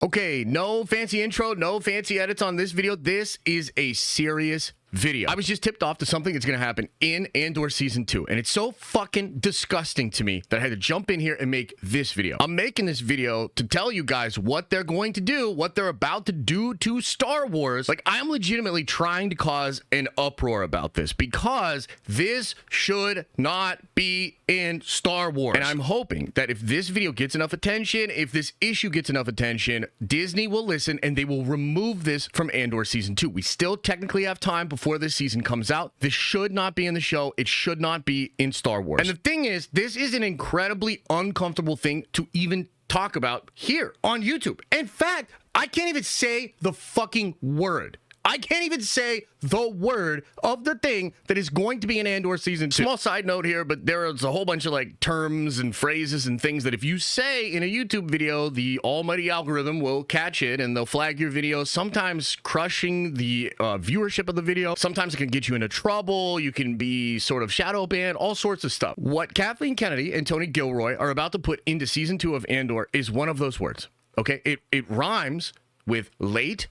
Okay, no fancy intro, no fancy edits on this video. This is a serious video. I was just tipped off to something that's going to happen in Andor Season 2, and it's so fucking disgusting to me that I had to jump in here and make this video. I'm making this video to tell you guys what they're going to do, what they're about to do to Star Wars. Like, I'm legitimately trying to cause an uproar about this because this should not be in Star Wars. And I'm hoping that if this video gets enough attention, if this issue gets enough attention, Disney will listen and they will remove this from Andor Season 2. We still technically have time before this season comes out. This should not be in the show. It should not be in Star Wars. And the thing is, this is an incredibly uncomfortable thing to even talk about here on YouTube. In fact, I can't even say the fucking word. I can't even say the word of the thing that is going to be in Andor Season 2. Small side note here, but there is a whole bunch of like terms and phrases and things that if you say in a YouTube video, the almighty algorithm will catch it and they'll flag your video, sometimes crushing the viewership of the video. Sometimes it can get you into trouble. You can be sort of shadow banned, all sorts of stuff. What Kathleen Kennedy and Tony Gilroy are about to put into Season 2 of Andor is one of those words. Okay, it rhymes with late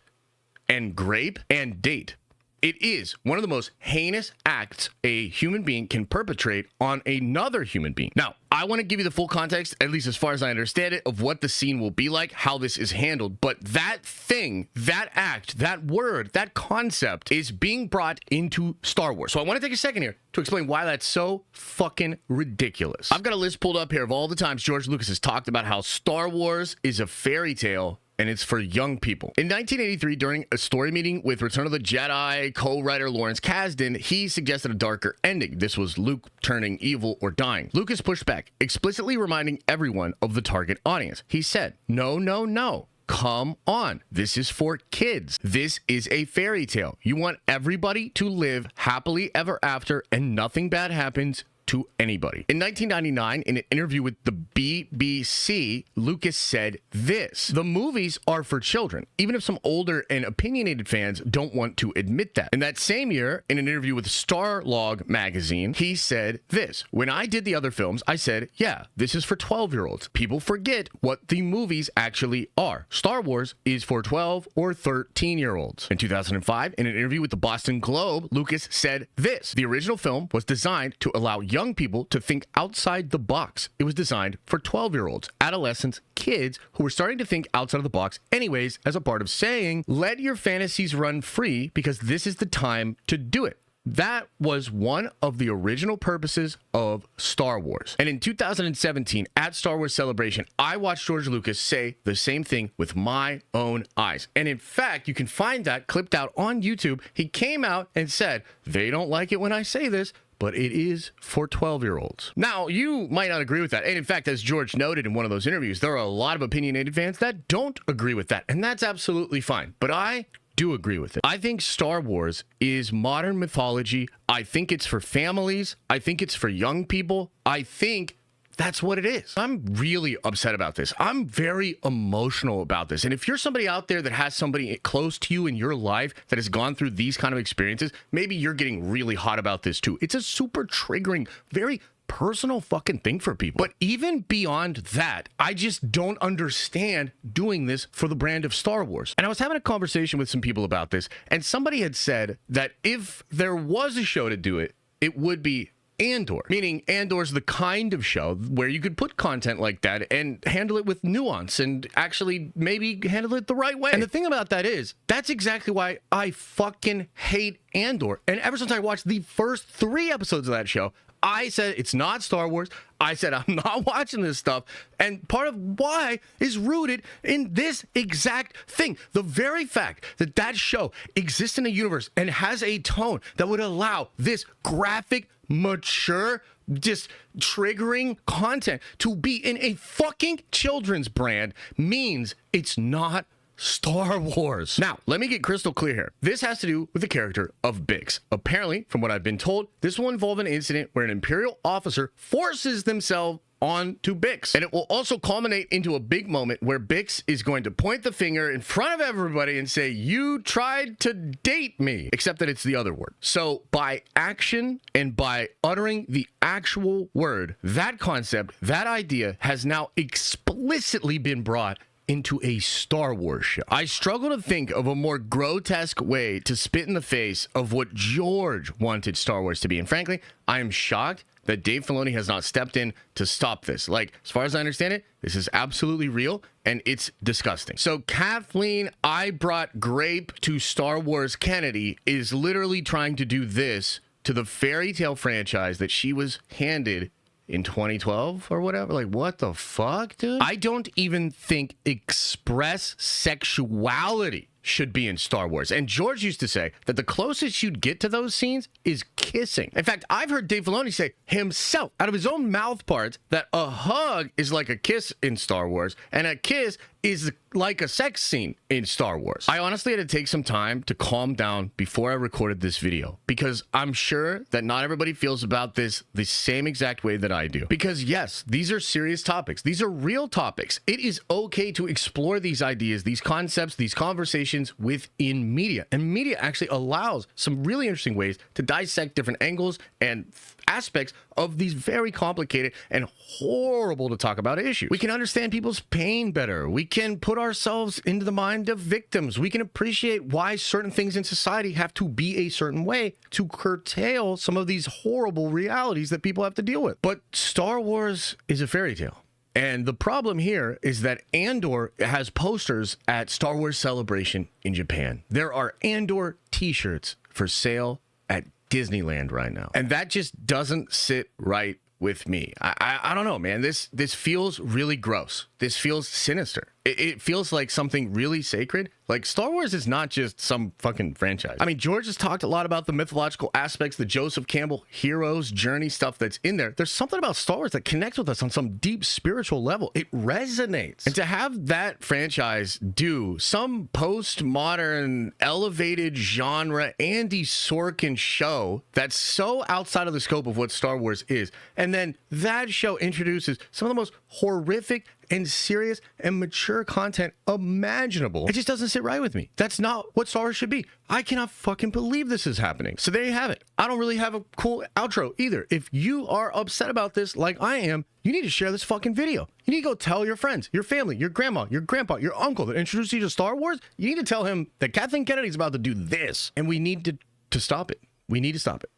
and grape and date. It is one of the most heinous acts a human being can perpetrate on another human being. Now, I want to give you the full context, at least as far as I understand it, of what the scene will be like, how this is handled. But that thing, that act, that word, that concept is being brought into Star Wars. So I want to take a second here to explain why that's so fucking ridiculous. I've got a list pulled up here of all the times George Lucas has talked about how Star Wars is a fairy tale and it's for young people. In 1983, during a story meeting with Return of the Jedi co-writer Lawrence Kasdan, he suggested a darker ending. This was Luke turning evil or dying. Lucas pushed back, explicitly reminding everyone of the target audience. He said, no, no, no. Come on. This is for kids. This is a fairy tale. You want everybody to live happily ever after and nothing bad happens to anybody. In 1999, in an interview with the BBC, Lucas said this: the movies are for children, even if some older and opinionated fans don't want to admit that. In that same year, in an interview with Starlog magazine, he said this: when I did the other films, I said, yeah, this is for 12-year-olds. People forget what the movies actually are. Star Wars is for 12 or 13-year-olds. In 2005, in an interview with the Boston Globe, Lucas said this: the original film was designed to allow young people to think outside the box. It was designed for 12-year-olds, adolescents, kids who were starting to think outside of the box anyways, as a part of saying, let your fantasies run free because this is the time to do it. That was one of the original purposes of Star Wars. And in 2017, at Star Wars Celebration, I watched George Lucas say the same thing with my own eyes. And in fact, you can find that clipped out on YouTube. He came out and said, they don't like it when I say this, but it is for 12-year-olds. Now, you might not agree with that. And in fact, as George noted in one of those interviews, there are a lot of opinionated fans that don't agree with that. And that's absolutely fine. But I do agree with it. I think Star Wars is modern mythology. I think it's for families. I think it's for young people. I think that's what it is. I'm really upset about this. I'm very emotional about this. And if you're somebody out there that has somebody close to you in your life that has gone through these kind of experiences, maybe you're getting really hot about this too. It's a super triggering, very personal fucking thing for people. But even beyond that, I just don't understand doing this for the brand of Star Wars. And I was having a conversation with some people about this, and somebody had said that if there was a show to do it, it would be Andor, meaning Andor's the kind of show where you could put content like that and handle it with nuance and actually maybe handle it the right way. And the thing about that is, that's exactly why I fucking hate Andor. And ever since I watched the first 3 episodes of that show, I said it's not Star Wars. I said I'm not watching this stuff. And part of why is rooted in this exact thing. The very fact that that show exists in a universe and has a tone that would allow this graphic, mature, just triggering content to be in a fucking children's brand means it's not Star Wars. Now, let me get crystal clear here. This has to do with the character of Bix. Apparently, from what I've been told, this will involve an incident where an Imperial officer forces themselves on to Bix. And it will also culminate into a big moment where Bix is going to point the finger in front of everybody and say, you tried to date me, except that it's the other word. So by action and by uttering the actual word, that concept, that idea has now explicitly been brought into a Star Wars show. I struggle to think of a more grotesque way to spit in the face of what George wanted Star Wars to be. And frankly, I am shocked that Dave Filoni has not stepped in to stop this. Like, as far as I understand it, this is absolutely real, and it's disgusting. So Kathleen, I brought grape to Star Wars Kennedy, is literally trying to do this to the fairy tale franchise that she was handed in 2012 or whatever. Like, what the fuck, dude? I don't even think express sexuality should be in Star Wars. And George used to say that the closest you'd get to those scenes is kissing. In fact, I've heard Dave Filoni say himself, out of his own mouth parts, that a hug is like a kiss in Star Wars, and a kiss is like a sex scene in Star Wars. I honestly had to take some time to calm down before I recorded this video, because I'm sure that not everybody feels about this the same exact way that I do. Because yes, these are serious topics. These are real topics. It is okay to explore these ideas, these concepts, these conversations within media. And media actually allows some really interesting ways to dissect different angles and aspects of these very complicated and horrible to talk about issues. We can understand people's pain better. We can put ourselves into the mind of victims. We can appreciate why certain things in society have to be a certain way to curtail some of these horrible realities that people have to deal with. But Star Wars is a fairy tale. And the problem here is that Andor has posters at Star Wars Celebration in Japan. There are Andor t-shirts for sale at Disneyland right now. And that just doesn't sit right with me. I don't know, man. This feels really gross. This feels sinister. It feels like something really sacred. Like, Star Wars is not just some fucking franchise. I mean, George has talked a lot about the mythological aspects, the Joseph Campbell hero's journey stuff that's in there. There's something about Star Wars that connects with us on some deep spiritual level. It resonates. And to have that franchise do some postmodern, elevated genre Andy Sorkin show that's so outside of the scope of what Star Wars is, and then that show introduces some of the most horrific and serious and mature content imaginable, it just doesn't sit right with me. That's not what Star Wars should be. I cannot fucking believe this is happening. So there you have it. I don't really have a cool outro either. If you are upset about this like I am, you need to share this fucking video. You need to go tell your friends, your family, your grandma, your grandpa, your uncle that introduced you to Star Wars. You need to tell him that Kathleen Kennedy is about to do this, and we need to stop it. We need to stop it.